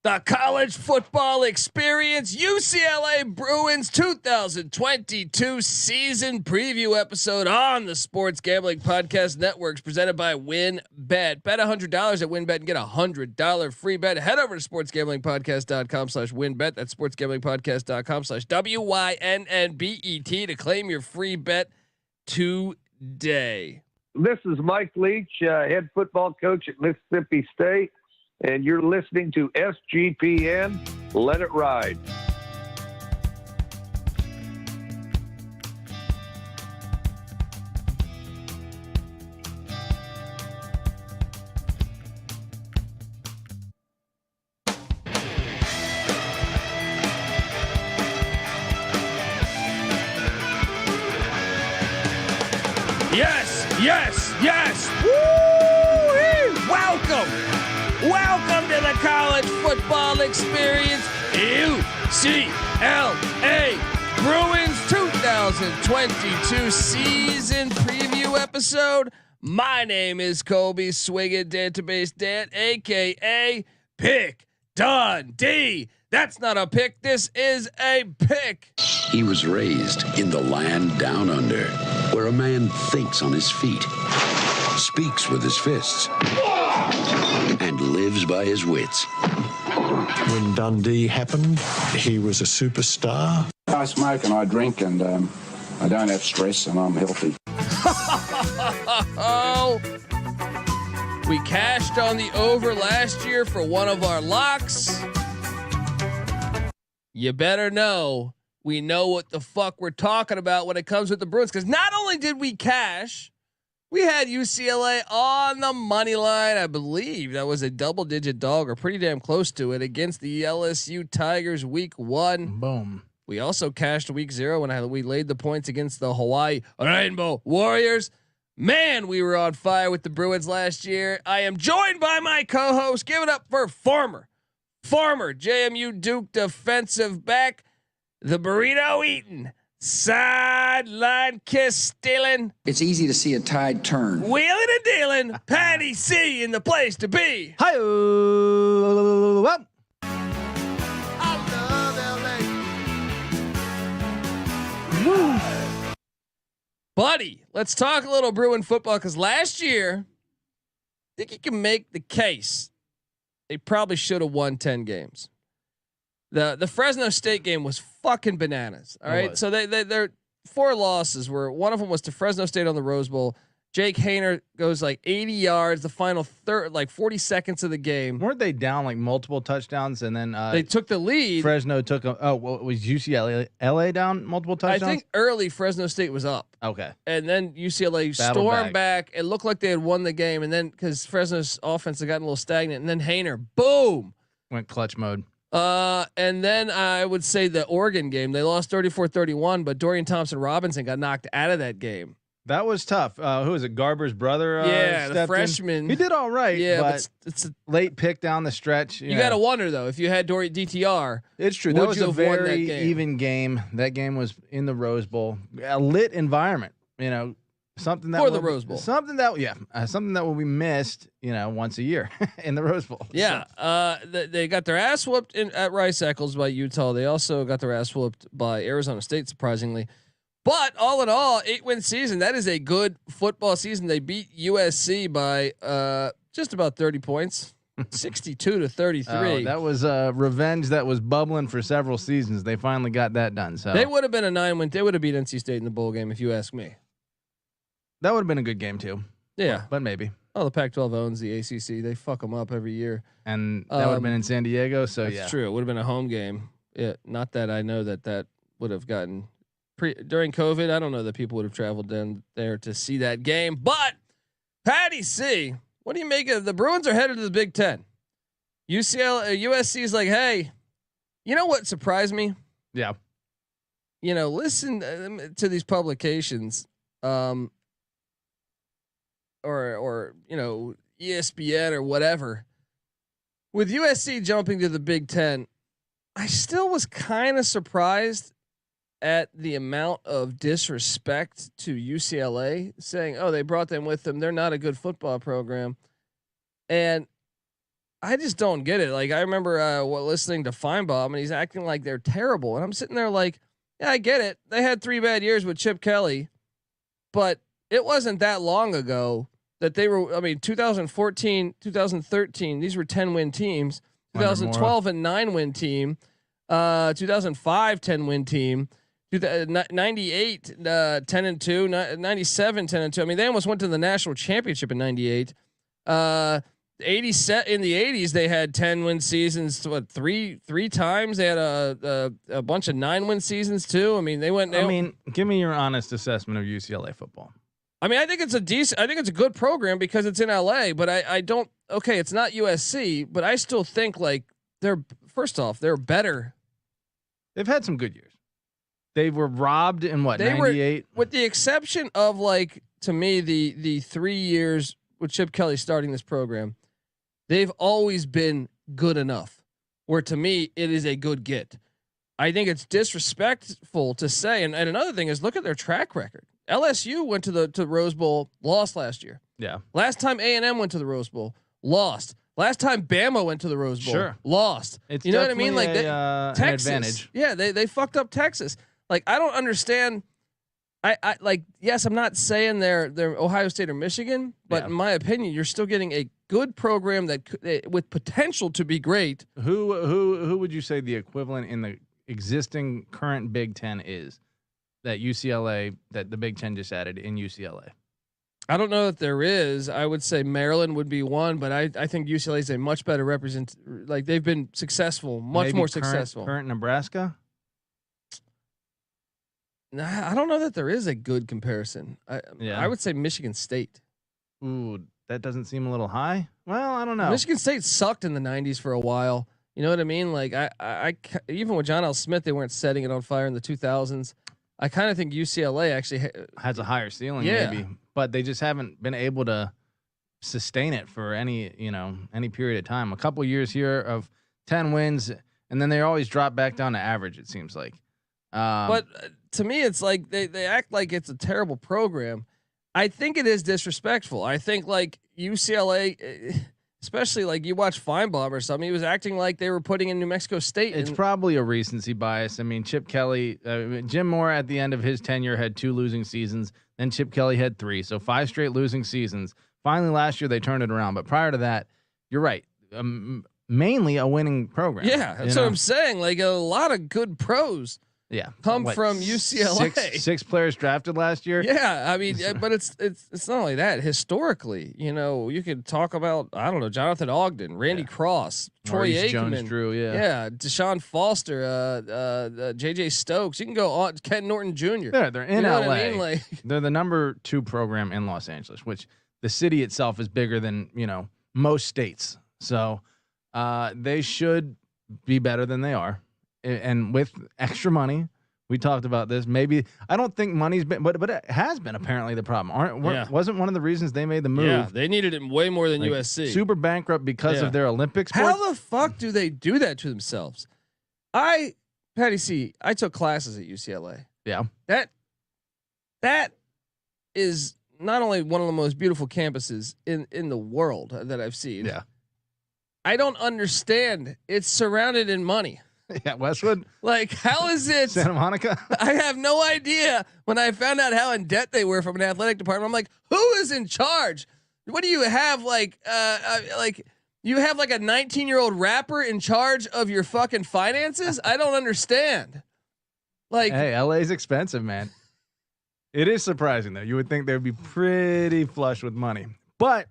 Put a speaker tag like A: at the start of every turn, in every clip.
A: The college football experience, UCLA Bruins 2022 season preview episode on the Sports Gambling Podcast Networks, presented by WynnBET. Bet $100 at WynnBET and get $100 free bet. Head over to sportsgamblingpodcast.com/WynnBET. That's sportsgamblingpodcast.com/WYNNBET to claim your free bet today.
B: This is Mike Leach, head football coach at Mississippi State, and you're listening to SGPN. Let it ride.
A: Yes. Woo! Welcome to the college football experience, UCLA Bruins 2022 season preview episode. My name is Colby Swinging Database Dan, aka Pick Dundee. That's not a pick. This is a pick.
C: He was raised in the land down under, where a man thinks on his feet, speaks with his fists, and lives by his wits.
D: When Dundee happened, he was a superstar.
E: I smoke and I drink and I don't have stress and I'm healthy.
A: Oh, we cashed on the over last year for one of our locks. You better know we know what the fuck we're talking about when it comes with the Bruins, because not only did we cash, we had UCLA on the money line. I believe that was a double-digit dog or pretty damn close to it against the LSU Tigers week 1.
F: Boom.
A: We also cashed week 0 when we laid the points against the Hawaii Rainbow Warriors. Man, we were on fire with the Bruins last year. I am joined by my co-host. Give it up for former JMU Duke defensive back, the burrito eating, sideline kiss stealing.
G: It's easy to see a tide turn.
A: Wheeling and dealing, Patty C in the place to be.
F: Hi.
A: Buddy, let's talk a little Bruin football, because last year, I think you can make the case they probably should have won 10 games. The Fresno State game was fucking bananas. All right, so their 4 losses were, one of them was to Fresno State on the Rose Bowl. Jake Haener goes like 80 yards, the final 40 seconds of the game.
F: Weren't they down like multiple touchdowns and then
A: they took the lead?
F: Fresno took it was UCLA down multiple touchdowns?
A: I think early Fresno State was up.
F: Okay.
A: And then UCLA stormed back. It looked like they had won the game, and then because Fresno's offense had gotten a little stagnant, and then Haener, boom,
F: went clutch mode.
A: And then I would say the Oregon game, they lost 34-31, but Dorian Thompson-Robinson got knocked out of that game.
F: That was tough. Who is it? Garber's brother?
A: The freshman.
F: He did all right.
A: Yeah,
F: but it's a late pick down the stretch. You
A: got to wonder though, if you had DTR.
F: It's true. That was a very even game. That game was in the Rose Bowl, a lit environment. Something that
A: for the Rose Bowl.
F: Something that will be missed. Once a year in the Rose Bowl.
A: Yeah. They got their ass whooped at Rice Eccles by Utah. They also got their ass whooped by Arizona State, surprisingly. But all in all, 8-win season. That is a good football season. They beat USC by just about 30 points, 62-33.
F: That was revenge that was bubbling for several seasons. They finally got that done. So
A: they would have been a 9-win. They would have beat NC State in the bowl game, if you ask me.
F: That would have been a good game too.
A: Yeah,
F: but maybe.
A: Oh, the Pac-12 owns the ACC. They fuck them up every year,
F: and that would have been in San Diego. So
A: that's true. It would have been a home game. Yeah, not that I know that would have gotten. During COVID, I don't know that people would have traveled down there to see that game. But Patty C, what do you make of the Bruins are headed to the Big Ten? USC is like, hey, you know what surprised me?
F: Yeah.
A: Listen to these publications, or ESPN or whatever. With USC jumping to the Big Ten, I still was kind of surprised at the amount of disrespect to UCLA, saying, "Oh, they brought them with them. They're not a good football program." And I just don't get it. Like I remember listening to Feinbaum, and he's acting like they're terrible, and I'm sitting there like, yeah, I get it. They had 3 bad years with Chip Kelly, but it wasn't that long ago that they were. I mean, 2014, 2013, these were 10-win teams. 2012 a 9-win team. 2005 10-win team. 98 10-2. 97 10-2. I mean, they almost went to the national championship in 98. 80 set in the 80s they had 10-win seasons. What three times they had a bunch of 9-win seasons too. I mean, give me your honest assessment of UCLA football. I mean, I think it's a good program because it's in LA, but I don't. Okay, it's not USC, but I still think like they're better. They've had some good years. They were robbed in 98, with the exception of like to me the 3 years with Chip Kelly starting this program. They've always been good enough where to me it is a good get. I think it's disrespectful to say, and another thing is look at their track record. LSU went to the Rose Bowl, lost last year. Yeah. Last time A&M went to the Rose Bowl, lost. Last time Bama went to the Rose Bowl, lost. It's you know what I mean? Like Texas, an advantage. Yeah, they fucked up Texas. Like I don't understand. I like yes, I'm not saying they're Ohio State or Michigan, but in my opinion, you're still getting a good program that with potential to be great. Who would you say the equivalent in the existing current Big Ten is that UCLA that the Big Ten just added in UCLA? I don't know that there is. I would say Maryland would be one, but I think UCLA is a much better like they've been successful, much more successful. Current Nebraska. Nah, I don't know that there is a good comparison. I would say Michigan State. Ooh, that doesn't seem a little high. Well, I don't know. Michigan State sucked in the 90s for a while. You know what I mean? Like I even with John L. Smith, they weren't setting it on fire in the 2000s. I kind of think UCLA actually has a higher ceiling, maybe, but they just haven't been able to sustain it for any period of time. A couple years here of 10 wins, and then they always drop back down to average. It seems like. But to me, it's like they act like it's a terrible program. I think it is disrespectful. I think like UCLA, especially like you watch Feinbaum or something, he was acting like they were putting in New Mexico State. It's probably a recency bias. I mean, Chip Kelly, Jim Moore at the end of his tenure had 2 losing seasons. Then Chip Kelly had 3, so 5 straight losing seasons. Finally, last year they turned it around. But prior to that, you're right. Mainly a winning program. Yeah, that's what I'm saying. Like a lot of good pros. Yeah, come from UCLA. Six players drafted last year. Yeah, I mean, but it's not only that. Historically, you could talk about Jonathan Ogden, Randy Cross, Troy Aikman, Jones-Drew, Deshaun Foster, JJ Stokes. You can go on. Ken Norton Jr. They're in LA. What I mean? Like they're the number 2 program in Los Angeles, which the city itself is bigger than most states. So they should be better than they are. And with extra money, we talked about this. Maybe I don't think money's been, but it has been apparently the problem. Wasn't one of the reasons they made the move? Yeah, they needed it way more than USC. Super bankrupt because of their Olympics. How the fuck do they do that to themselves? Patty C, I took classes at UCLA. Yeah, that is not only one of the most beautiful campuses in the world that I've seen. Yeah, I don't understand. It's surrounded in money. Yeah, Westwood. Like, how is it Santa Monica? I have no idea. When I found out how in debt they were from an athletic department, I'm like, who is in charge? What do you have? Like you have like a 19-year-old rapper in charge of your fucking finances? I don't understand. Like, hey, LA's expensive, man. It is surprising though. You would think they would be pretty flush with money, but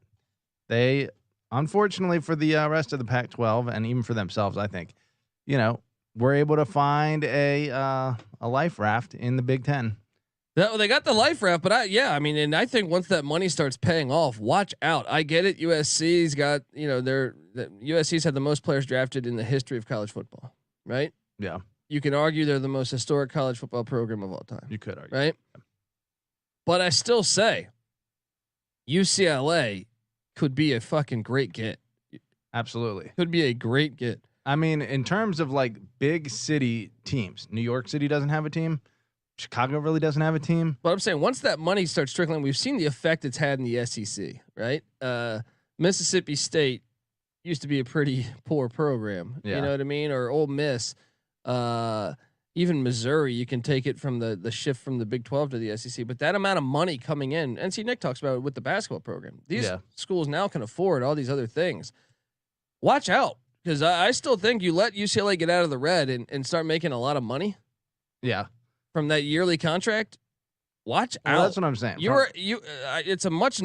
A: they, unfortunately for the rest of the Pac-12 and even for themselves, I think, we're able to find a life raft in the Big Ten. They got the life raft, but and I think once that money starts paying off, watch out. I get it. USC's got, USC's had the most players drafted in the history of college football, right? Yeah. You can argue they're the most historic college football program of all time. You could argue, right? Yeah. But I still say UCLA could be a fucking great get. Absolutely. Could be a great get. I mean, in terms of like big city teams, New York City doesn't have a team. Chicago really doesn't have a team. But I'm saying once that money starts trickling, we've seen the effect it's had in the SEC, right? Mississippi State, used to be a pretty poor program.
F: Yeah.
A: You know what I mean? Or Ole Miss, even Missouri, you can take it from the shift from the Big 12 to the SEC. But that amount of money coming in, NC Nick talks about it with the basketball program. These schools now can afford all these other things. Watch out, because I still think you let UCLA get out of the red and start making a lot of money.
F: Yeah.
A: From that yearly contract. Watch out.
F: That's what I'm saying.
A: It's a much.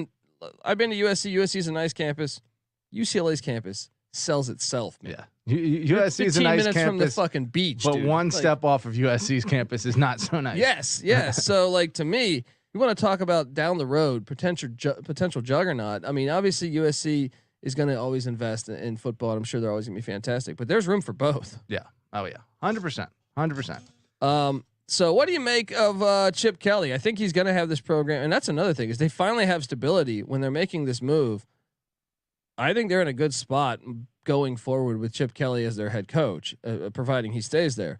A: I've been to USC. USC is a nice campus. UCLA's campus sells itself, man.
F: Yeah. USC is a nice campus
A: from the fucking beach,
F: but
A: dude.
F: one step off of USC's campus is not so nice.
A: Yes. So, like, to me, you want to talk about down the road potential juggernaut. I mean, obviously USC is going to always invest in football. And I'm sure they're always going to be fantastic, but there's room for both.
F: Yeah. Oh yeah. 100%.
A: So what do you make of Chip Kelly? I think he's going to have this program, and that's another thing is they finally have stability when they're making this move. I think they're in a good spot going forward with Chip Kelly as their head coach, providing he stays there.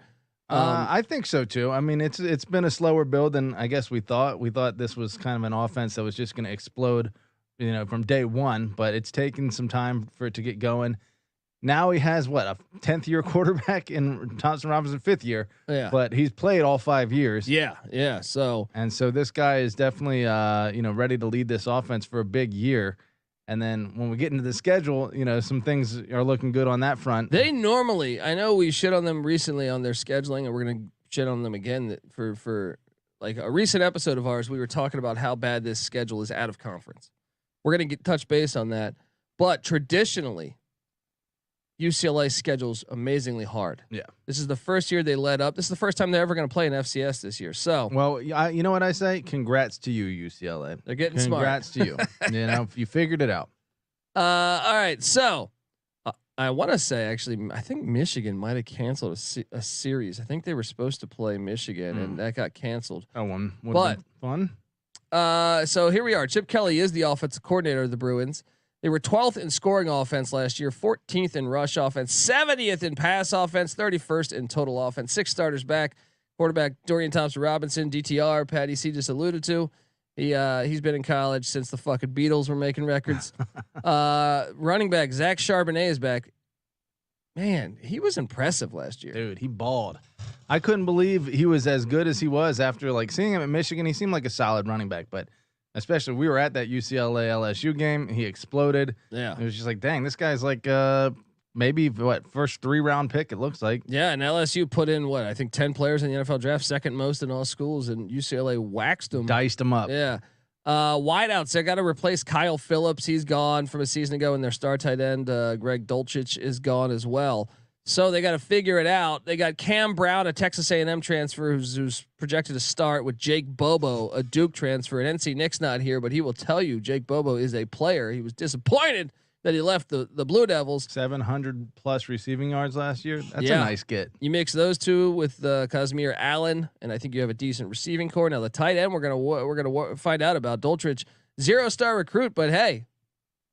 F: I think so too. I mean, it's been a slower build than I guess we thought. We thought this was kind of an offense that was just going to explode, from day one. But it's taken some time for it to get going. Now he has a 10th year quarterback in Thompson-Robinson, 5th year.
A: Yeah,
F: but he's played all 5 years.
A: Yeah. So
F: this guy is definitely ready to lead this offense for a big year. And then when we get into the schedule, some things are looking good on that front.
A: They normally, I know we shit on them recently on their scheduling, and we're gonna shit on them again for like a recent episode of ours. We were talking about how bad this schedule is out of conference. We're gonna touch base on that, but traditionally, UCLA schedules amazingly hard.
F: Yeah.
A: This is the first year they led up. This is the first time they're ever going to play an FCS this year. So,
F: well, you know what I say? Congrats to you, UCLA.
A: They're getting
F: Congrats
A: smart.
F: to you. You figured it out.
A: All right. So I want to say, actually, I think Michigan might have canceled a series. I think they were supposed to play Michigan and that got canceled.
F: That one would have been
A: fun. So here we are. Chip Kelly is the offensive coordinator of the Bruins. They were 12th in scoring offense last year, 14th in rush offense, 70th in pass offense, 31st in total offense. 6 starters back. Quarterback Dorian Thompson-Robinson, DTR, Patty C just alluded to. He's been in college since the fucking Beatles were making records. Running back Zach Charbonnet is back. Man, he was impressive last year.
F: Dude, he balled. I couldn't believe he was as good as he was after seeing him at Michigan. He seemed like a solid running back, but especially we were at that UCLA LSU game. He exploded.
A: Yeah.
F: It was just like, dang, this guy's maybe first 3-round pick, it looks like.
A: Yeah. And LSU put in I think 10 players in the NFL draft, second most in all schools, and UCLA waxed them.
F: Diced them up.
A: Yeah. Wideouts, they got to replace Kyle Phillips. He's gone from a season ago, and their star tight end, Greg Dulcich, is gone as well. So they got to figure it out. They got Kam Brown, a Texas A&M transfer who's projected to start with Jake Bobo, a Duke transfer. And NC Nick's not here, but he will tell you Jake Bobo is a player. He was disappointed that he left the Blue Devils.
F: 700 plus receiving yards last year. That's a nice get.
A: You mix those two with Kazmeir Allen, and I think you have a decent receiving core. Now the tight end, we're gonna find out about Dulcich, 0-star recruit, but hey,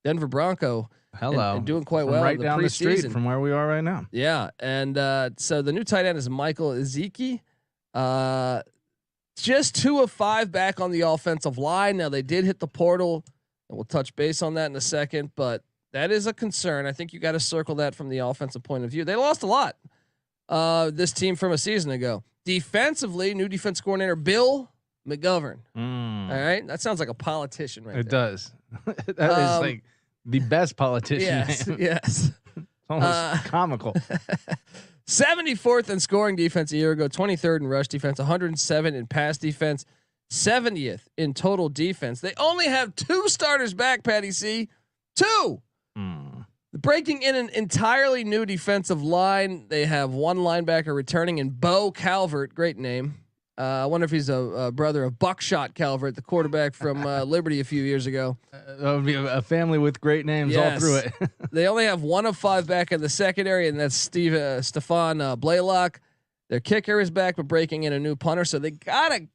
A: Denver Bronco.
F: Hello.
A: And doing quite well.
F: Right down the street from where we are right now.
A: Yeah. And so the new tight end is Michael Ezeike. Just 2 of 5 back on the offensive line. Now they did hit the portal, and we'll touch base on that in a second, but that is a concern. I think you got to circle that from the offensive point of view. They lost a lot. This team from a season ago. Defensively, new defense coordinator Bill McGovern. All right. That sounds like a politician right there.
F: It does. That is the best politician.
A: Yes,
F: name.
A: yes.
F: It's almost comical.
A: 74th in scoring defense a year ago, 23rd in rush defense, 107 in pass defense, 70th in total defense. They only have 2 starters back, Patty C. 2. Breaking in an entirely new defensive line. They have 1 linebacker returning in Bo Calvert. Great name. I wonder if he's a brother of Buckshot Calvert, the quarterback from Liberty a few years ago.
F: That would be a family with great names all through it.
A: They only have 1 of 5 back in the secondary, and that's Stephan Blaylock. Their kicker is back, but breaking in a new punter. So they gotta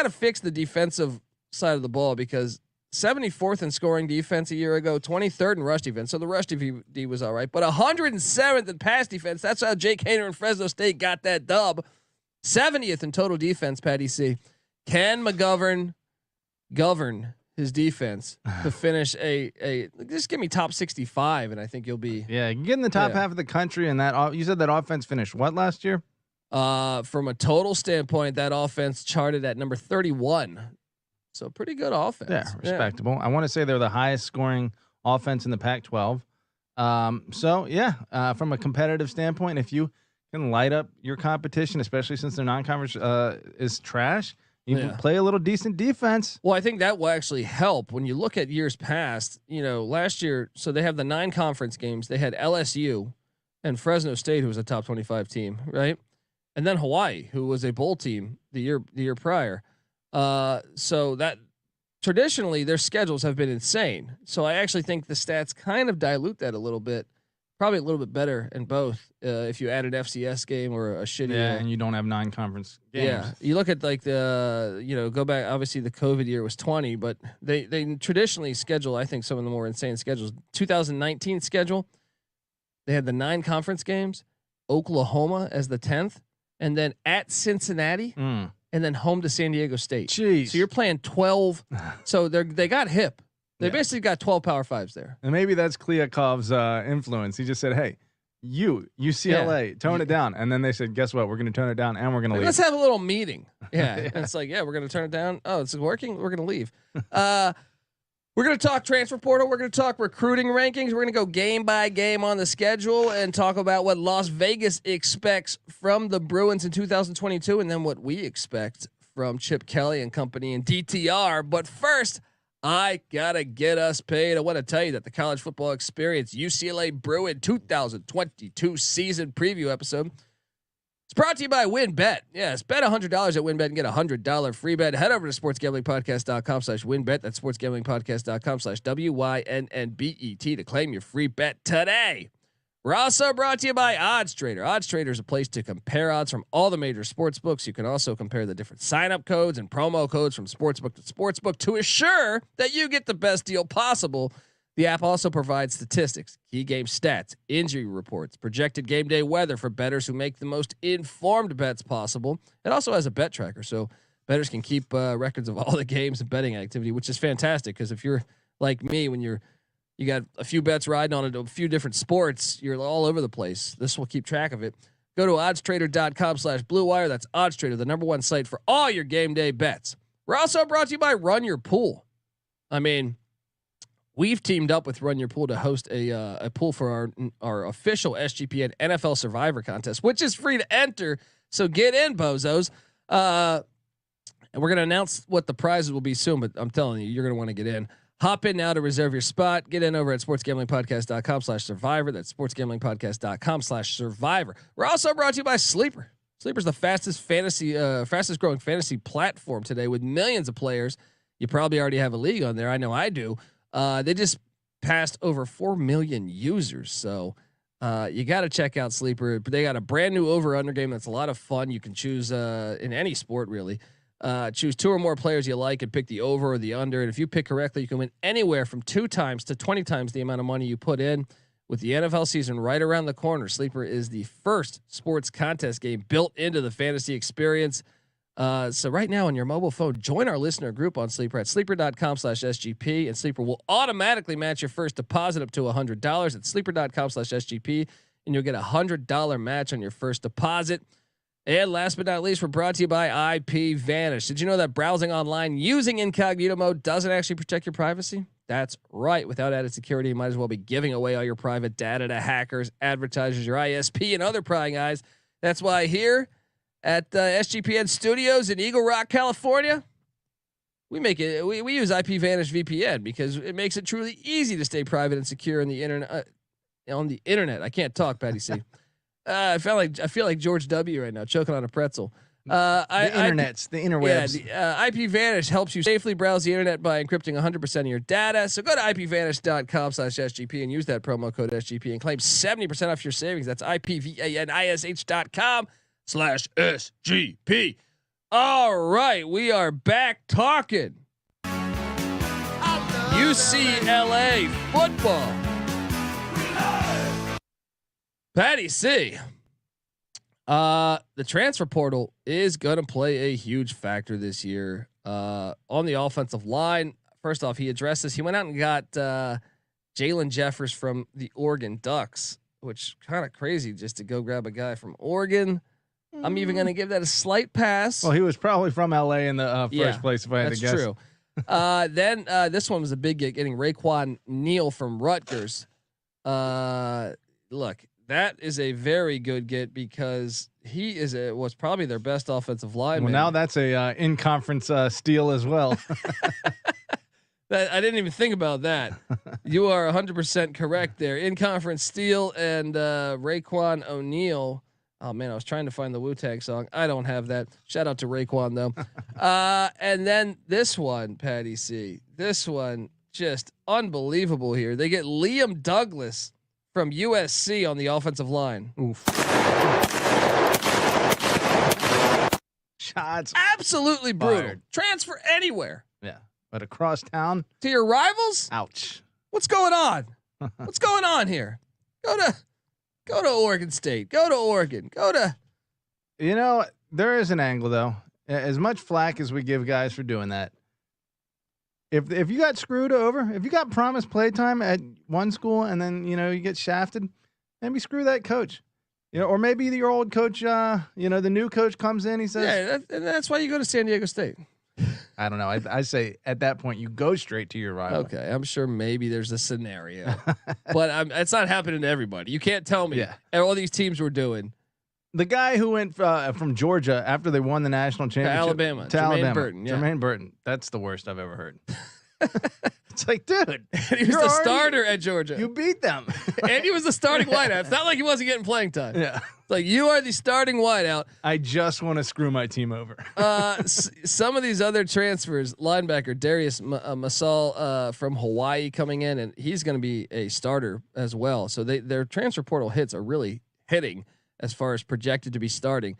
A: fix the defensive side of the ball, because 74th in scoring defense a year ago, 23rd in rush defense. So the rush D was all right, but 107th in pass defense. That's how Jake Haener and Fresno State got that dub. 70th in total defense, Patty C. Can McGovern govern his defense to finish a just give me top 65 and I think you'll be
F: Yeah, you can get in the top half of the country, and that you said that offense finished what last year?
A: From a total standpoint, that offense charted at number 31. So pretty good offense.
F: Yeah, respectable. I want to say they're the highest scoring offense in the Pac-12. From a competitive standpoint, if you can light up your competition, especially since their non-conference is trash, you can play a little decent defense.
A: Well, I think that will actually help when you look at years past. Last year, so they have the 9 conference games. They had LSU and Fresno State, who was a top 25 team, right? And then Hawaii, who was a bowl team the year prior. So that traditionally their schedules have been insane. So I actually think the stats kind of dilute that a little bit. Probably a little bit better in both. If you add an FCS game or a shitty,
F: and you don't have 9 conference games.
A: Yeah, you look at like go back. Obviously, the COVID year was 20, but they traditionally schedule. I think some of the more insane schedules. 2019 schedule, they had the 9 conference games, Oklahoma as the 10th, and then at Cincinnati. And then home to San Diego State.
F: Jeez.
A: So you're playing 12. So they got hip. They basically got 12 Power 5s there.
F: And maybe that's Kliakov's influence. He just said, "Hey, UCLA, tone it down." And then they said, "Guess what? We're going to tone it down, and we're going to leave."
A: Let's have a little meeting. Yeah. And it's like, we're going to turn it down. Oh, it's working. We're going to leave. We're going to talk transfer portal. We're going to talk recruiting rankings. We're going to go game by game on the schedule and talk about what Las Vegas expects from the Bruins in 2022 and then what we expect from Chip Kelly and company and DTR. But first, I got to get us paid. I want to tell you that the College Football Experience UCLA Bruin 2022 season preview episode, it's brought to you by WinBet. Yes, bet $100 at WinBet and get a $100 free bet. Head over to sportsgamblingpodcast.com/WinBet. That's sportsgamblingpodcast.com/WYNNBET to claim your free bet today. We're also brought to you by Odds Trader. Odds Trader is a place to compare odds from all the major sports books. You can also compare the different sign-up codes and promo codes from sportsbook to sportsbook to assure that you get the best deal possible. The app also provides statistics, key game stats, injury reports, projected game day weather for bettors who make the most informed bets possible. It also has a bet tracker, so bettors can keep records of all the games and betting activity, which is fantastic. Because if you're like me, when you got a few bets riding on a few different sports, you're all over the place. This will keep track of it. Go to oddstrader.com/Blue Wire. That's OddsTrader, the #1 site for all your game day bets. We're also brought to you by Run Your Pool. I mean, we've teamed up with Run Your Pool to host a pool for our official SGPN NFL Survivor contest, which is free to enter. So get in, bozos. And we're going to announce what the prizes will be soon, but I'm telling you, you're going to want to get in. Hop in now to reserve your spot. Get in over at sportsgamblingpodcast.com/survivor. That's sportsgamblingpodcast.com/survivor. We're also brought to you by Sleeper. Sleeper's the fastest growing fantasy platform today with millions of players. You probably already have a league on there. I know I do. They just passed over 4 million users. So you got to check out Sleeper. They got a brand new over-under game that's a lot of fun. You can choose in any sport, really. Choose 2 or more players you like and pick the over or the under. And if you pick correctly, you can win anywhere from 2 times to 20 times the amount of money you put in. With the NFL season right around the corner, Sleeper is the first sports contest game built into the fantasy experience. So right now on your mobile phone, join our listener group on Sleeper at sleeper.com/SGP, and Sleeper will automatically match your first deposit up to $100 at sleeper.com/SGP, and you'll get $100 match on your first deposit. And last but not least, we're brought to you by Ipvanish. Did you know that browsing online using incognito mode doesn't actually protect your privacy? That's right. Without added security, you might as well be giving away all your private data to hackers, advertisers, your ISP, and other prying eyes. That's why here at SGPN Studios in Eagle Rock, California, we use Ipvanish VPN because it makes it truly easy to stay private and secure on the internet. I can't talk, Patty C. I feel like George W. right now, choking on a pretzel.
F: The interwebs.
A: Yeah, Ipvanish helps you safely browse the internet by encrypting 100% of your data. So go to ipvanish.com/SGP and use that promo code SGP and claim 70% off your savings. That's ipvanish.com/SGP. All right, we are back talking UCLA football. Patty C. The transfer portal is going to play a huge factor this year on the offensive line. first off, he addresses. He went out and got Jalen Jeffers from the Oregon Ducks, which kind of crazy just to go grab a guy from Oregon. I'm even going to give that a slight pass.
F: Well, he was probably from LA in the first place, if I had to guess.
A: That's true. Then this one was a big get, getting Raekwon Neal from Rutgers. Look, that is a very good get because he was probably their best offensive lineman.
F: Well, now that's a in conference steal as well.
A: I didn't even think about that. You are 100% correct there. In conference steal and Raekwon O'Neal. Oh man, I was trying to find the Wu-Tang song. I don't have that. Shout out to Raekwon though. And then this one, Patty C. This one just unbelievable here. They get Liam Douglas from USC on the offensive line.
F: Oof. Shots.
A: Absolutely brutal.
F: Fired.
A: Transfer anywhere.
F: Yeah, but across town
A: to your rivals.
F: Ouch.
A: What's going on? What's going on here? Go to Oregon State. Go to Oregon.
F: You know, there is an angle though. As much flack as we give guys for doing that, if you got screwed over, if you got promised playtime at one school and then you get shafted, maybe screw that coach. Or maybe your old coach. The new coach comes in. He says,
A: "Yeah, that's why you go to San Diego State."
F: I don't know. I say at that point you go straight to your rival.
A: Okay, I'm sure maybe there's a scenario, but it's not happening to everybody. You can't tell me all these teams were doing.
F: The guy who went from Georgia after they won the national championship
A: to Alabama,
F: Burton. Yeah. Jermaine Burton. That's the worst I've ever heard. It's like, dude,
A: he was the starter at Georgia.
F: You beat them,
A: and he was the starting wideout. It's not like he wasn't getting playing time.
F: Yeah,
A: it's like you are the starting wideout.
F: I just want to screw my team over.
A: Some of these other transfers, linebacker Darius Masal from Hawaii coming in, and he's going to be a starter as well. So their transfer portal hits are really hitting as far as projected to be starting.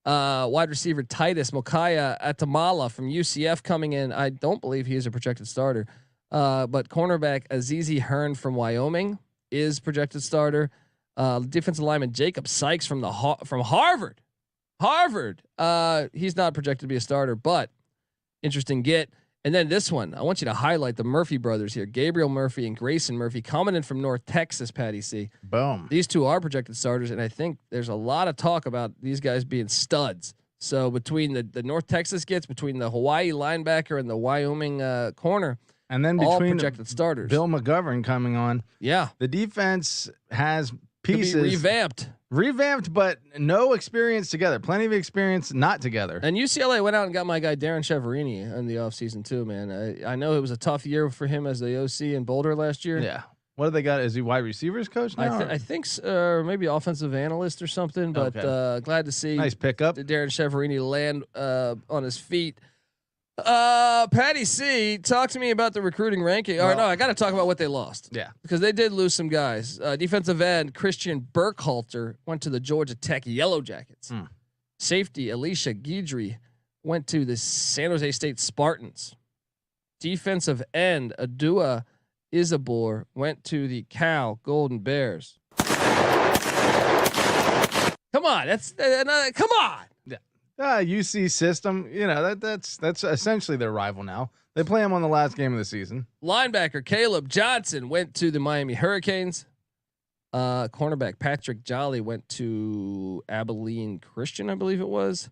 A: Wide receiver Titus Mokaya Atamala from UCF coming in. I don't believe he is a projected starter. But cornerback Azizi Hearn from Wyoming is projected starter. Defensive lineman Jacob Sykes from Harvard. He's not projected to be a starter, but interesting get. And then this one, I want you to highlight the Murphy brothers here. Gabriel Murphy and Grayson Murphy coming in from North Texas, Patty C.
F: Boom.
A: These two are projected starters, and I think there's a lot of talk about these guys being studs. So between the North Texas gets, between the Hawaii linebacker and the Wyoming corner,
F: and then
A: all
F: between
A: projected starters.
F: Bill McGovern coming on.
A: Yeah.
F: The defense has pieces revamped, but no experience together. Plenty of experience not together.
A: And UCLA went out and got my guy Darren Chiaverini in the offseason too, man. I know it was a tough year for him as the OC in Boulder last year.
F: Yeah. What do they got? Is he wide receivers coach now?
A: I think maybe offensive analyst or something, but glad to see
F: nice pickup.
A: Darren Chiaverini land on his feet. Patty C, talk to me about the recruiting ranking. Well, no, I got to talk about what they lost.
F: Yeah,
A: because they did lose some guys. Defensive end Christian Burkhalter went to the Georgia Tech Yellow Jackets. Safety Alicia Guidry went to the San Jose State Spartans. Defensive end Adua Isabor went to the Cal Golden Bears. Come on, come on.
F: UC system, that's essentially their rival now. They play them on the last game of the season.
A: Linebacker Caleb Johnson went to the Miami Hurricanes. Cornerback Patrick Jolly went to Abilene Christian, I believe it was.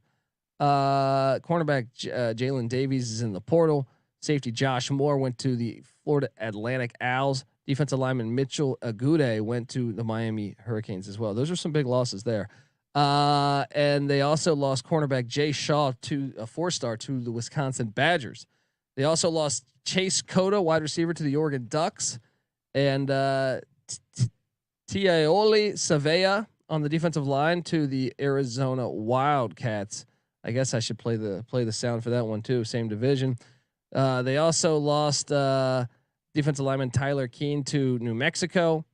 A: Cornerback Jalen Davies is in the portal. Safety Josh Moore went to the Florida Atlantic Owls. Defensive lineman Mitchell Agude went to the Miami Hurricanes as well. Those are some big losses there. And they also lost cornerback Jay Shaw to a 4-star to the Wisconsin Badgers. They also lost Chase Cota, wide receiver, to the Oregon Ducks, and Tiaoli Savea on the defensive line to the Arizona Wildcats. I guess I should play the sound for that one too. Same division. They also lost defensive lineman Tyler Keene to New Mexico,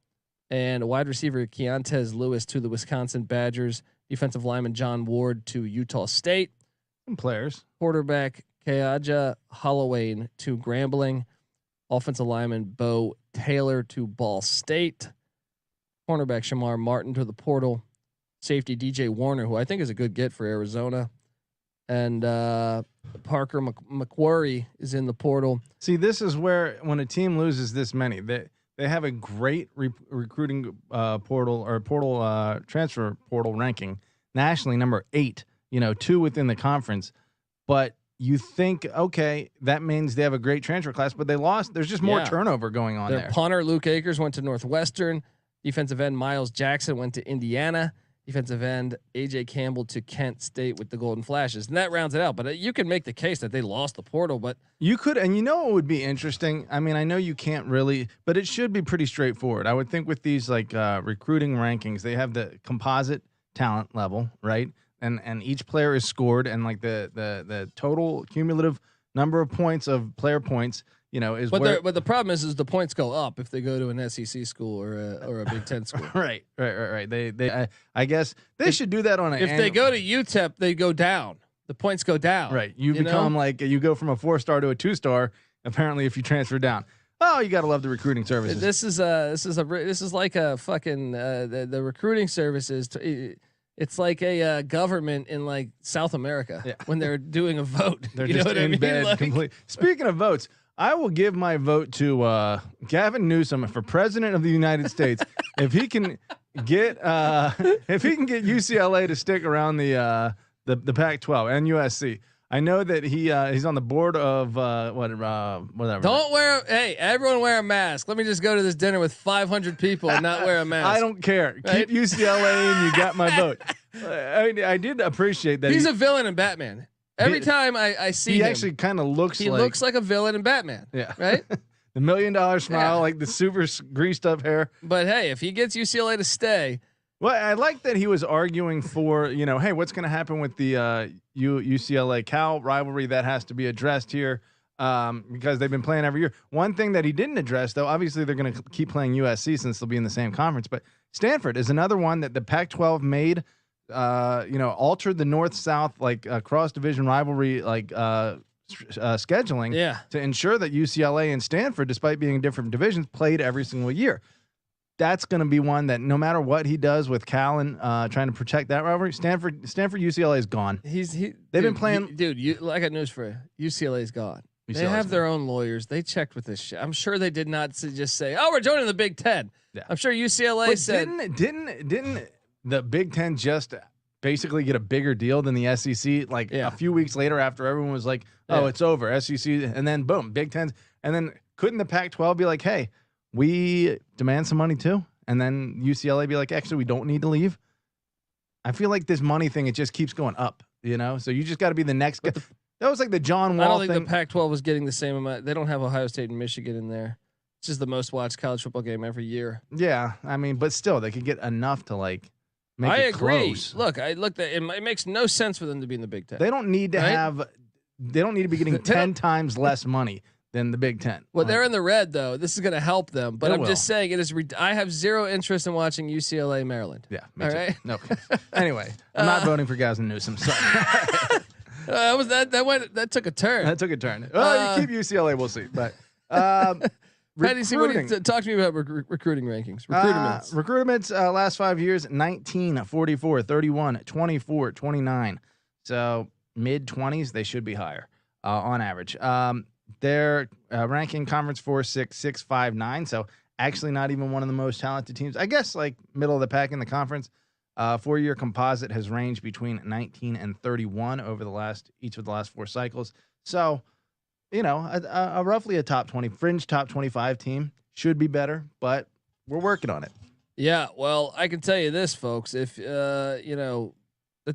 A: and wide receiver Keontez Lewis to the Wisconsin Badgers. Defensive lineman John Ward to Utah State.
F: Some players.
A: Quarterback Kayaja Holloway to Grambling. Offensive lineman Bo Taylor to Ball State. Cornerback Shamar Martin to the portal. Safety DJ Warner, who I think is a good get for Arizona. and Parker McQuarrie is in the portal.
F: See, this is where when a team loses this many, they have a great recruiting transfer portal ranking nationally, number 8. 2 within the conference, but you think, okay, that means they have a great transfer class, but they lost. There's just more turnover going on there.
A: Their punter, Luke Akers, went to Northwestern. Defensive end, Miles Jackson, went to Indiana. Defensive end, AJ Campbell to Kent State with the Golden Flashes. And that rounds it out. But you can make the case that they lost the portal, but
F: you could, and what would be interesting? I mean, I know you can't really, but it should be pretty straightforward. I would think with these recruiting rankings, they have the composite talent level, right? And each player is scored, and like the total cumulative number of points of player points, is.
A: But the problem is the points go up if they go to an SEC school or a Big Ten school.
F: Right. I guess they should do that on.
A: If they go to UTEP, they go down. The points go down.
F: Right. You become you go from a 4-star to a 2-star. Apparently, if you transfer down. Oh, you gotta love the recruiting services.
A: This is like a fucking the recruiting services. It's like a government in like South America when they're doing a vote.
F: They're just in bed complete. Speaking of votes, I will give my vote to Gavin Newsom for president of the United States if he can get UCLA to stick around the Pac-12 and USC. I know that he's on the board of whatever.
A: Don't wear. Hey, everyone wear a mask. Let me just go to this dinner with 500 people and not wear a mask.
F: I don't care. Right? Keep UCLA in. You got my vote. I did appreciate that.
A: He's a villain in Batman. Every time I see him,
F: he actually kind of looks.
A: He looks like a villain in Batman.
F: Yeah.
A: Right.
F: The $1 million smile, like the super greased up hair.
A: But hey, if he gets UCLA to stay.
F: Well, I like that he was arguing for, hey, what's going to happen with the UCLA Cal rivalry that has to be addressed here because they've been playing every year. One thing that he didn't address, though, obviously they're going to keep playing USC since they'll be in the same conference, but Stanford is another one that the Pac-12 made, altered the North-South cross-division rivalry scheduling to ensure that UCLA and Stanford, despite being in different divisions, played every single year. That's going to be one that no matter what he does with Cal and trying to protect that rivalry, Stanford UCLA is gone. They've been playing.
A: I got news for you. UCLA is gone. They have their own lawyers. They checked with this shit. I'm sure they did not just say, "Oh, we're joining the Big Ten." Yeah. I'm sure UCLA said.
F: Didn't the Big Ten just basically get a bigger deal than the SEC? A few weeks later, after everyone was like, "Oh, it's over," SEC, and then boom, Big Ten, and then couldn't the Pac-12 be like, "Hey, we demand some money too," and then UCLA be like, "Actually, we don't need to leave"? I feel like this money thing, it just keeps going up, So you just got to be the next guy. That was like the John Wall thing.
A: I don't think the Pac-12 was getting the same amount. They don't have Ohio State and Michigan in there. It's just the most watched college football game every year.
F: Yeah, I mean, but still, they could get enough to make
A: I
F: it
A: agree.
F: Close.
A: Look, it makes no sense for them to be in the Big Ten.
F: They don't need to have. They don't need to be getting 10 times less money than the Big Ten.
A: Well, they're in the red though. This is going to help them, but I'm just saying it is. I have zero interest in watching UCLA Maryland.
F: Yeah.
A: All right.
F: No. Anyway, I'm not voting for Gavin Newsom. Sorry.
A: That took a turn.
F: That took a turn. Well, you keep UCLA. We'll see. But
A: Patty, talk to me about recruiting rankings.
F: Recruitments last 5 years: 19, 44, 31, 24, 29. So mid 20s. They should be higher on average. Their ranking conference 4, 6, 6, 5, 9. So actually not even one of the most talented teams. I guess like middle of the pack in the conference. 4-year composite has ranged between 19 and 31 over each of the last 4 cycles. So, roughly a top 20 fringe top 25 team should be better, but we're working on it.
A: Yeah. Well, I can tell you this, folks, if, the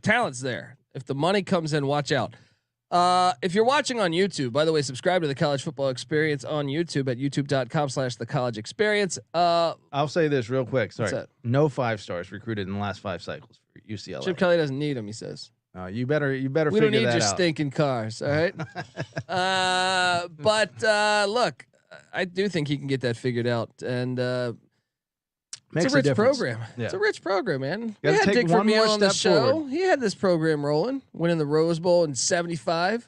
A: talent's there, if the money comes in, watch out. If you're watching on YouTube, by the way, subscribe to the College Football Experience on YouTube at youtube.com/thecollegeexperience.
F: I'll say this real quick. Sorry. No 5 stars recruited in the last 5 cycles for UCLA.
A: Chip Kelly doesn't need them, he says.
F: You better
A: we
F: figure
A: don't need
F: that
A: your
F: out.
A: stinking cars, all right? But look, I do think he can get that figured out, and it's a rich program. Yeah. It's a rich program, man. We had Dick Vermeil on the show. Forward. He had this program rolling, winning the Rose Bowl in '75.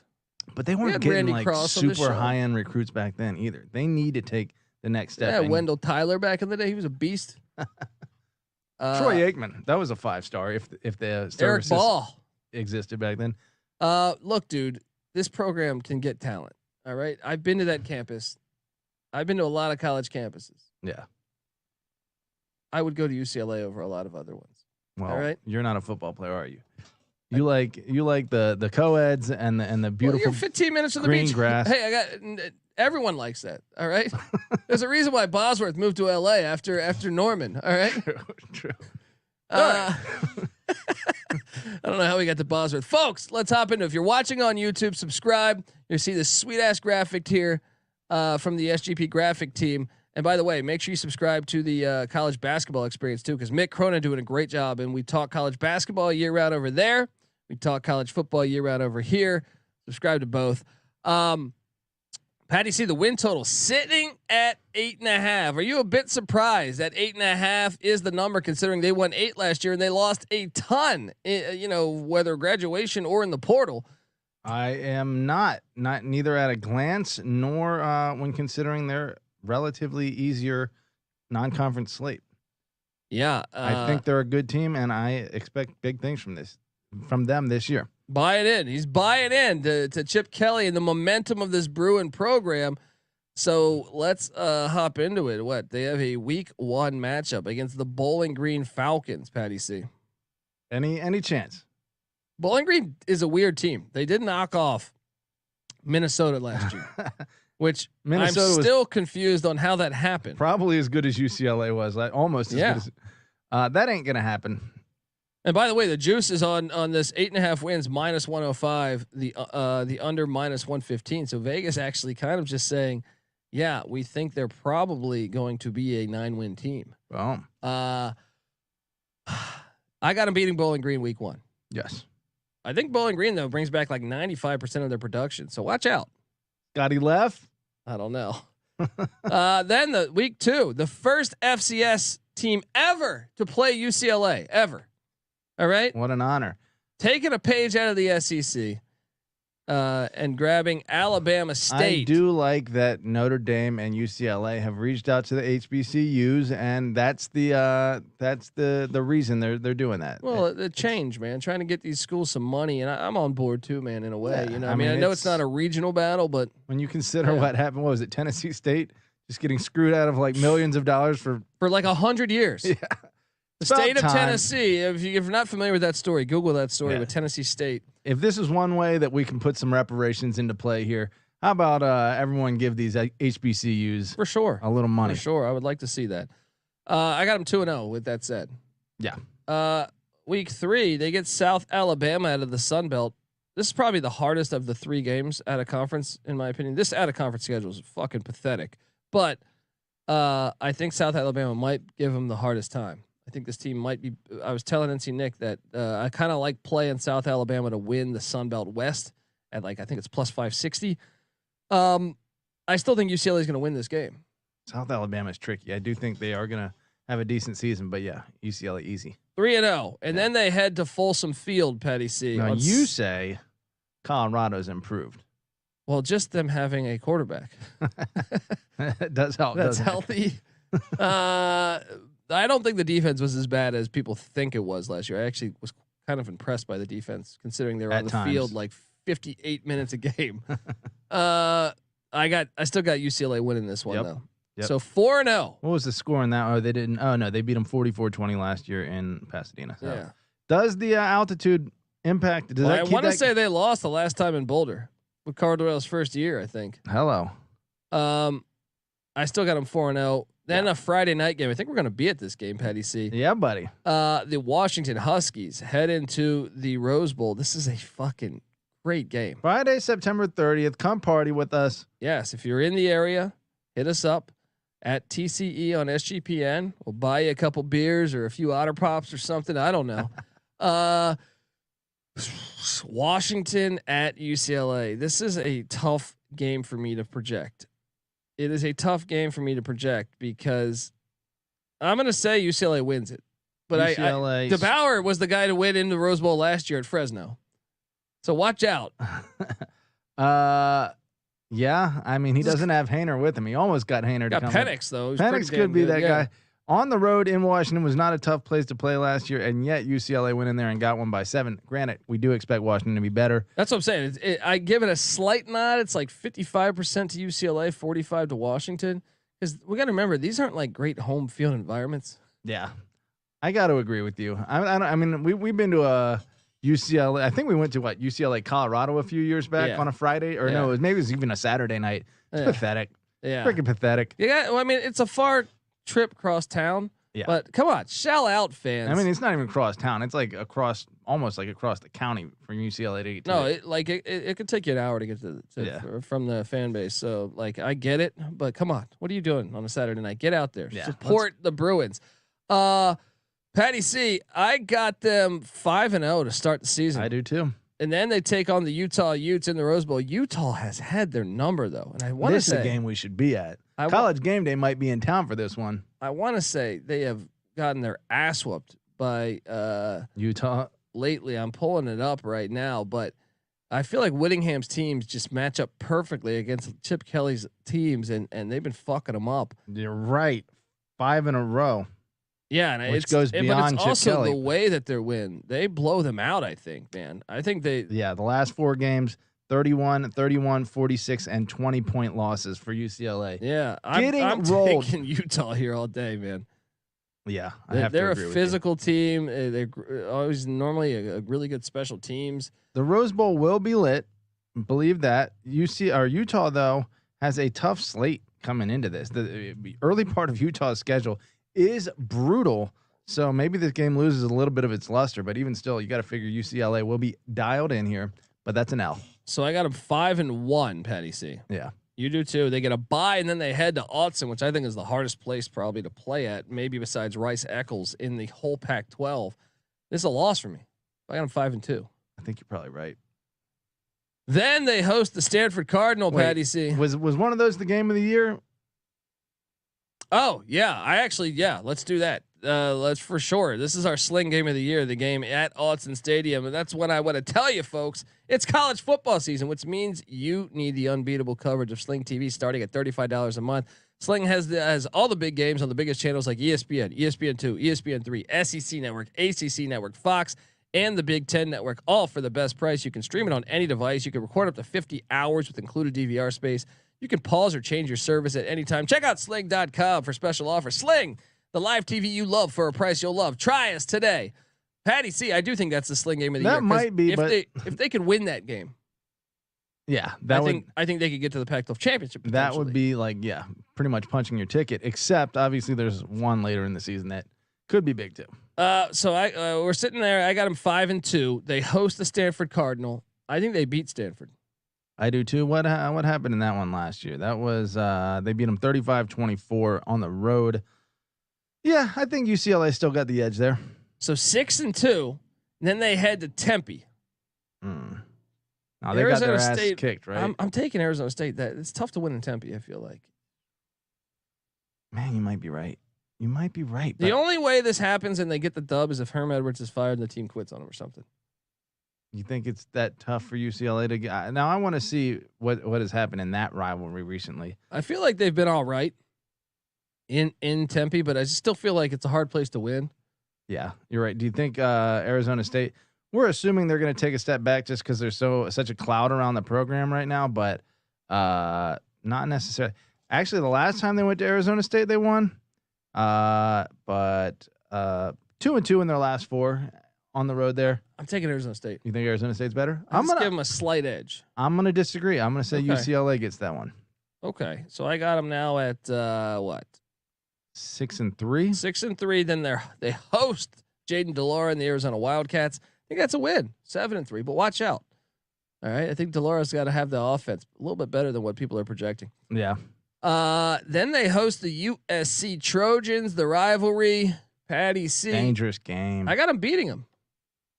F: But they weren't getting super high-end recruits back then either. They need to take the next step.
A: Yeah, Wendell Tyler back in the day, he was a beast.
F: Troy Aikman, that was a 5-star. If the
A: Eric Ball
F: existed back then.
A: Look, dude, this program can get talent. All right. I've been to that campus. I've been to a lot of college campuses.
F: Yeah.
A: I would go to UCLA over a lot of other ones.
F: Well,
A: all right.
F: You're not a football player, are you? You like the co-eds and the beautiful.
A: Well, you're 15 minutes from the
F: green
A: beach.
F: grass.
A: Hey, everyone likes that. All right. There's a reason why Bosworth moved to LA after Norman. All right.
F: True.
A: I don't know how we got to Bosworth, folks. Let's hop into. If you're watching on YouTube, subscribe. You'll see this sweet ass graphic here from the SGP graphic team. And by the way, make sure you subscribe to the college basketball experience too, because Mick Cronin doing a great job. And we talk college basketball year round over there. We talk college football year round over here. Subscribe to both. Patty C, the win total sitting at 8.5. Are you a bit surprised that 8.5 is the number, considering they won 8 last year and they lost a ton? Whether graduation or in the portal.
F: I am not neither at a glance nor when considering their relatively easier non-conference slate.
A: Yeah,
F: I think they're a good team, and I expect big things from them this year.
A: Buy it in. He's buying in to Chip Kelly and the momentum of this Bruin program. So let's hop into it. What, they have a week 1 matchup against the Bowling Green Falcons. Patty C.
F: Any chance?
A: Bowling Green is a weird team. They did knock off Minnesota last year, which Minnesota I'm still confused on how that happened.
F: Probably as good as UCLA was, like almost as good as. That ain't gonna happen.
A: And by the way, the juice is on this 8.5 wins minus 105, the under minus 115. So Vegas actually kind of just saying, yeah, we think they're probably going to be a 9-win team.
F: Well,
A: I got them beating Bowling Green week 1.
F: Yes.
A: I think Bowling Green though brings back like 95% of their production. So watch out.
F: Scotty left.
A: I don't know. Then the week 2, the first FCS team ever to play UCLA ever. All right.
F: What an honor.
A: Taking a page out of the SEC and grabbing Alabama State.
F: I do like that Notre Dame and UCLA have reached out to the HBCUs, and that's the reason they're doing that.
A: Well, the change, man, trying to get these schools some money, and I'm on board too, man. In a way,
F: Yeah,
A: I mean, I know it's not a regional battle, but
F: when you consider what happened, what was it, Tennessee State just getting screwed out of like millions of dollars for
A: like 100 years.
F: Yeah.
A: The state of Tennessee, if you're not familiar with that story, Google that story with Tennessee State.
F: If this is one way that we can put some reparations into play here, how about everyone give these HBCUs
A: for sure
F: a little money?
A: For sure, I would like to see that. I got them 2-0. With that said,
F: yeah.
A: Week 3, they get South Alabama out of the Sun Belt. This is probably the hardest of the 3 games out of conference, in my opinion. This out of conference schedule is fucking pathetic, but I think South Alabama might give them the hardest time. I think this team might be. I was telling NC Nick that I kind of like playing South Alabama to win the Sun Belt West at I think it's plus 560. I still think UCLA is going to win this game.
F: South Alabama is tricky. I do think they are going to have a decent season, but yeah, UCLA easy.
A: 3-0, and then they head to Folsom Field. Patty C.
F: Now you say Colorado's improved.
A: Well, just them having a quarterback.
F: It does help.
A: That's healthy. I don't think the defense was as bad as people think it was last year. I actually was kind of impressed by the defense, considering they were on the field like 58 minutes a game. I still got UCLA winning this one though. Yep. So 4-0.
F: What was the score in that? Oh, they didn't. Oh no, they beat them 44-20 last year in Pasadena. So.
A: Yeah.
F: Does the altitude impact? Does
A: I want to say they lost the last time in Boulder with Cardwell's first year, I think.
F: Hello.
A: I still got them 4-0. Then a Friday night game. I think we're going to be at this game, Patty C.
F: Yeah, buddy.
A: The Washington Huskies head into the Rose Bowl. This is a fucking great game.
F: Friday, September 30th. Come party with us.
A: Yes, if you're in the area, hit us up at TCE on SGPN. We'll buy you a couple beers or a few Otter Pops or something. I don't know. Washington at UCLA. This is a tough game for me to project. It is a tough game for me to project because I'm going to say UCLA wins it, but DeBauer was the guy to win in the Rose Bowl last year at Fresno. So watch out.
F: Yeah. I mean, he doesn't have Hainer with him. He almost got Hainer.
A: Got Penix though.
F: Penix could be that guy. On the road in Washington was not a tough place to play last year, and yet UCLA went in there and got one by 7. Granted, we do expect Washington to be better.
A: That's what I'm saying. I give it a slight nod. It's like 55% to UCLA, 45 to Washington. Because we got to remember, these aren't like great home field environments.
F: Yeah, I got to agree with you. I mean, we've been to a UCLA. I think we went to UCLA Colorado a few years back on a Friday, or no, maybe it was even a Saturday night. It's pathetic. Yeah, freaking pathetic.
A: Yeah, well, I mean, it's a far trip cross town. Yeah, but come on, shell out, fans.
F: I mean, it's not even cross town. It's like almost like across the county from UCLA to get to
A: it could take you an hour to get from the fan base. So like, I get it, but come on, what are you doing on a Saturday night? Get out there, support the Bruins. Patty C, I got them 5-0 to start the season.
F: I do too.
A: And then they take on the Utah Utes in the Rose Bowl. Utah has had their number though, and I want to say
F: this is a game we should be at. College Game Day might be in town for this one.
A: I want to say they have gotten their ass whooped by
F: Utah
A: lately. I'm pulling it up right now, but I feel like Whittingham's teams just match up perfectly against Chip Kelly's teams, and they've been fucking them up.
F: You're right, 5 in a row.
A: Yeah, and
F: which goes beyond
A: but it's
F: Chip
A: also
F: Kelly.
A: The way that they win, they blow them out. I think, man. I think they.
F: Yeah, the last 4 games. 31, 46, and 20-point losses for UCLA.
A: Yeah, I'm taking Utah here all day, man.
F: Yeah,
A: they're a physical team. They're always normally a really good special teams.
F: The Rose Bowl will be lit. Believe that. Utah though has a tough slate coming into this. The early part of Utah's schedule is brutal. So maybe this game loses a little bit of its luster, but even still, you got to figure UCLA will be dialed in here. But that's an L.
A: So I got them 5-1, Patty C.
F: Yeah.
A: You do too. They get a bye, and then they head to Autzen, which I think is the hardest place probably to play at, maybe besides Rice Eccles in the whole Pac-12. This is a loss for me. I got them 5-2.
F: I think you're probably right.
A: Then they host the Stanford Cardinal, Patty C.
F: Was one of those the game of the year?
A: Oh, yeah. Let's do that. Let's for sure. This is our Sling game of the year, the game at Autzen Stadium. And that's when I want to tell you, folks, it's college football season, which means you need the unbeatable coverage of Sling TV starting at $35 a month. Sling has all the big games on the biggest channels like ESPN, ESPN2, ESPN3, SEC Network, ACC Network, Fox, and the Big Ten Network, all for the best price. You can stream it on any device. You can record up to 50 hours with included DVR space. You can pause or change your service at any time. Check out sling.com for special offers. Sling, the live TV you love for a price you'll love. Try us today. Patty C, I do think that's the Sling game of the year.
F: That might be,
A: if they could win that game.
F: Yeah,
A: I think they could get to the Pac-12 championship.
F: That would be pretty much punching your ticket. Except obviously there's one later in the season that could be big too.
A: So we're sitting there. I got them 5-2. They host the Stanford Cardinal. I think they beat Stanford.
F: I do too. What happened in that one last year? That was they beat them 35-24 on the road. Yeah, I think UCLA still got the edge there.
A: So 6-2. Then they head to Tempe.
F: Now they got their ass kicked, right?
A: I'm taking Arizona State. That it's tough to win in Tempe. I feel like.
F: Man, you might be right. You might be right.
A: The only way this happens and they get the dub is if Herm Edwards is fired and the team quits on him or something.
F: You think it's that tough for UCLA to get? Now I want to see what has happened in that rivalry recently.
A: I feel like they've been all right in Tempe, but I still feel like it's a hard place to win. Yeah,
F: you're right. Do you think Arizona State? We're assuming they're going to take a step back just because there's such a cloud around the program right now, but not necessarily. Actually, the last time they went to Arizona State, they won. But 2-2 in their last 4 on the road there.
A: I'm taking Arizona State.
F: You think Arizona State's better?
A: I'm gonna give them a slight edge.
F: I'm gonna disagree. I'm gonna say UCLA gets that one.
A: Okay, so I got them now at what?
F: 6-3.
A: 6-3. Then they host Jaden Delora and the Arizona Wildcats. I think that's a win. 7-3. But watch out. All right, I think Delora's got to have the offense a little bit better than what people are projecting.
F: Yeah.
A: Then they host the USC Trojans, the rivalry. Patty C.
F: Dangerous game.
A: I got them beating them.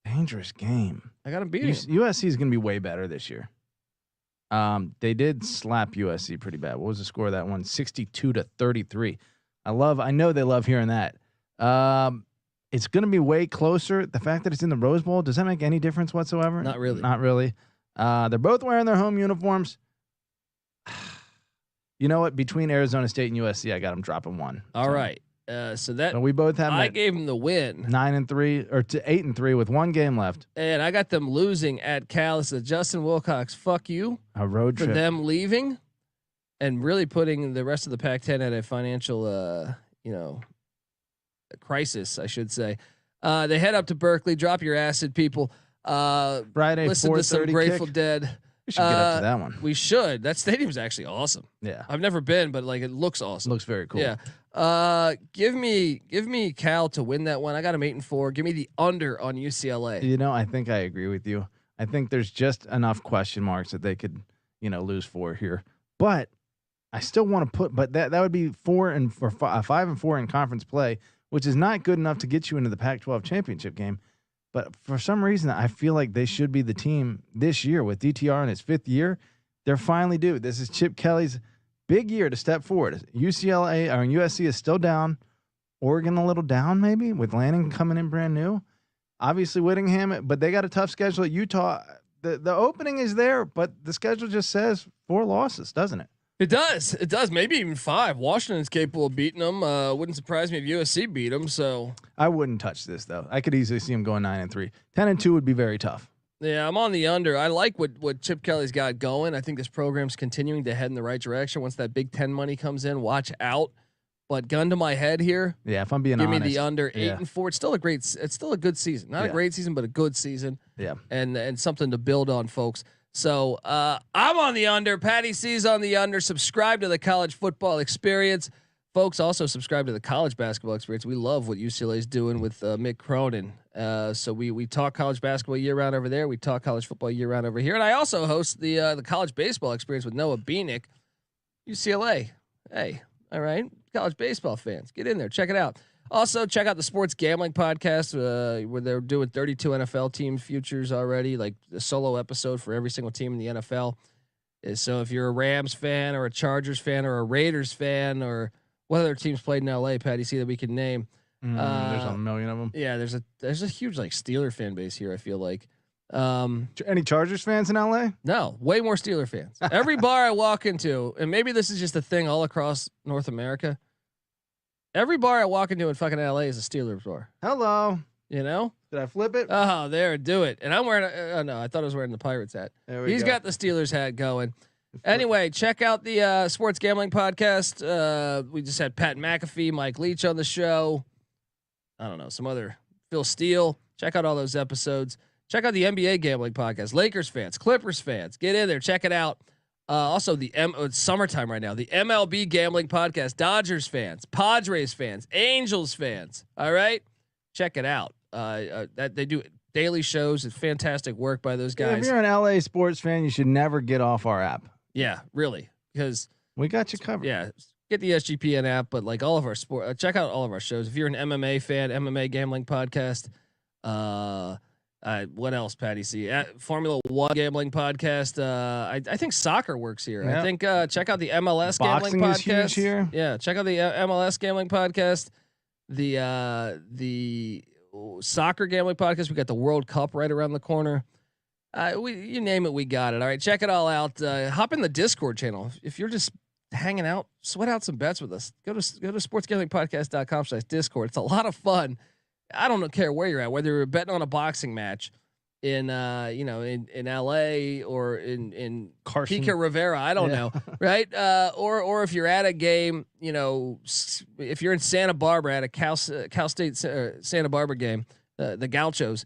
F: Dangerous game.
A: I got them beating them.
F: USC is going to be way better this year. They did slap USC pretty bad. What was the score of that one? 62-33. I know they love hearing that. It's going to be way closer. The fact that it's in the Rose Bowl, does that make any difference whatsoever?
A: Not really.
F: Not really. They're both wearing their home uniforms. You know what? Between Arizona State and USC, I got them dropping one.
A: All right. So
F: we both have.
A: I gave them the win,
F: 9-3 or to 8-3 with one game left,
A: and I got them losing at Cal. It's a Justin Wilcox, fuck you,
F: a road
A: for
F: trip.
A: them leaving, and really putting the rest of the Pac-10 at a financial, a crisis, I should say. They head up to Berkeley. Drop your acid, people.
F: Friday,
A: listen to some Grateful
F: kick.
A: Dead.
F: We should get up to that one.
A: We should. That stadium's actually awesome.
F: Yeah,
A: I've never been, but like it looks awesome.
F: Looks very cool.
A: Yeah. Give me Cal to win that one. I got him 8-4. Give me the under on UCLA.
F: You know, I think I agree with you. I think there's just enough question marks that they could, lose 4 here. But I still want to put. But that would be 5-4 in conference play, which is not good enough to get you into the Pac-12 championship game. But for some reason, I feel like they should be the team this year with DTR in his 5th year. They're finally due. This is Chip Kelly's big year to step forward. USC is still down. Oregon a little down maybe with Lanning coming in brand new. Obviously Whittingham, but they got a tough schedule at Utah. The opening is there, but the schedule just says 4 losses, doesn't it?
A: It does. It does. Maybe even 5. Washington's capable of beating them. Wouldn't surprise me if USC beat them. So
F: I wouldn't touch this though. I could easily see them going 9-3. 10-2 would be very tough.
A: Yeah, I'm on the under. I like what Chip Kelly's got going. I think this program's continuing to head in the right direction. Once that Big Ten money comes in, watch out. But gun to my head here.
F: Yeah, if I'm being
A: honest,
F: honest,
A: give me the under 8-4. It's still a good season. Not a great season, but a good season.
F: Yeah,
A: and something to build on, folks. So I'm on the under. Patty C's on the under. Subscribe to the college football experience, folks. Also subscribe to the college basketball experience. We love what UCLA is doing with Mick Cronin. So we talk college basketball year round over there. We talk college football year round over here. And I also host the college baseball experience with Noah Beanick, UCLA. Hey, all right, college baseball fans, get in there, check it out. Also, check out the Sports Gambling Podcast, where they're doing 32 NFL team futures already, like a solo episode for every single team in the NFL. So if you're a Rams fan or a Chargers fan or a Raiders fan or what other teams played in LA, Patty C, that we can name?
F: There's a million of them.
A: Yeah, there's a huge like Steeler fan base here, I feel like.
F: Any Chargers fans in LA?
A: No, way more Steeler fans. Every bar I walk into, and maybe this is just a thing all across North America. Every bar I walk into in fucking LA is a Steelers bar.
F: Hello.
A: You know?
F: Did I flip it?
A: Oh, there, do it. And I'm wearing no, I thought I was wearing the Pirates hat. He's got the Steelers hat going. Anyway, check out the Sports Gambling Podcast. We just had Pat McAfee, Mike Leach on the show. I don't know, some other Phil Steele. Check out all those episodes. Check out the NBA Gambling Podcast. Lakers fans, Clippers fans, get in there, check it out. Also, it's summertime right now. The MLB Gambling Podcast. Dodgers fans, Padres fans, Angels fans. All right, check it out. That they do daily shows. It's fantastic work by those guys.
F: Yeah, if you're an LA sports fan, you should never get off our app.
A: Yeah, really, because
F: we got you covered.
A: Yeah, get the SGPN app, but like all of our sport, check out all of our shows. If you're an MMA fan, MMA Gambling Podcast. What else, Patty C? Formula One Gambling Podcast. I think soccer works here. Yep. I think check out the MLS
F: Boxing
A: Gambling
F: is
A: Podcast.
F: huge here.
A: Yeah, check out the MLS Gambling Podcast. The soccer gambling podcast. We got the World Cup right around the corner. You name it, we got it. All right, check it all out. Hop in the Discord channel if you're just hanging out. Sweat out some bets with us. Go to sportsgamblingpodcast.com/Discord. It's a lot of fun. I don't care where you're at, whether you're betting on a boxing match in in LA or in
F: Carson.
A: Pico Rivera, I don't know, right? Or if you're at a game, if you're in Santa Barbara at a Cal State Santa Barbara game, the Gauchos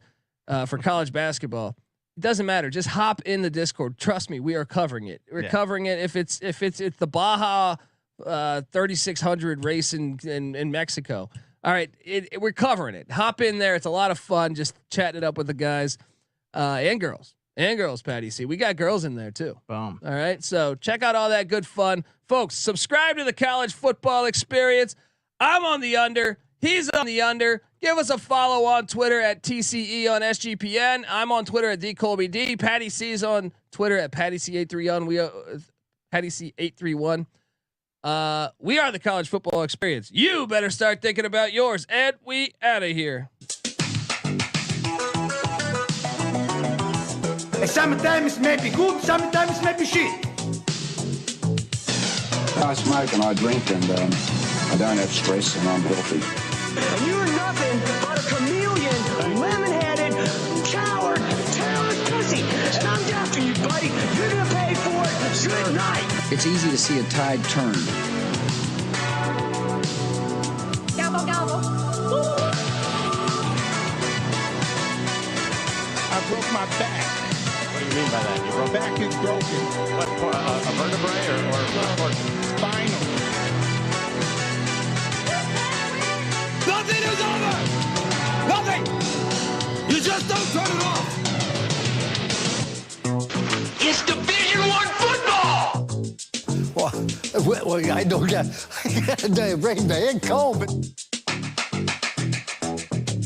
A: for college basketball, it doesn't matter. Just hop in the Discord. Trust me, we are covering it. We're covering it. If it's the Baja 3600 race in Mexico. All right, we're covering it. Hop in there. It's a lot of fun just chatting it up with the guys and girls. Patty C. We got girls in there too.
F: Boom.
A: All right, so check out all that good fun, folks. Subscribe to the college football experience. I'm on the under. He's on the under. Give us a follow on Twitter at TCE on SGPN. I'm on Twitter at DColbyD. Patty C's on Twitter at Patty C831. Patty C831. We are the college football experience. You better start thinking about yours. And we out of here.
H: Sometimes it may be good, sometimes it may be shit.
E: I smoke and I drink, and I I don't have stress and I'm healthy.
H: And you're nothing but a chameleon, lemon-headed, coward, talented pussy. And I'm after you, buddy. You're gonna pay for it. Good night.
G: It's easy to see a tide turn.
H: Gobble, gobble.
I: I broke my back. What do you mean by that? Your back is broken. What, a vertebrae or spinal?
H: Nothing is over. Nothing. You just don't turn it off. It's Division I football.
J: Well, I know that. I got a brain bag cold, but.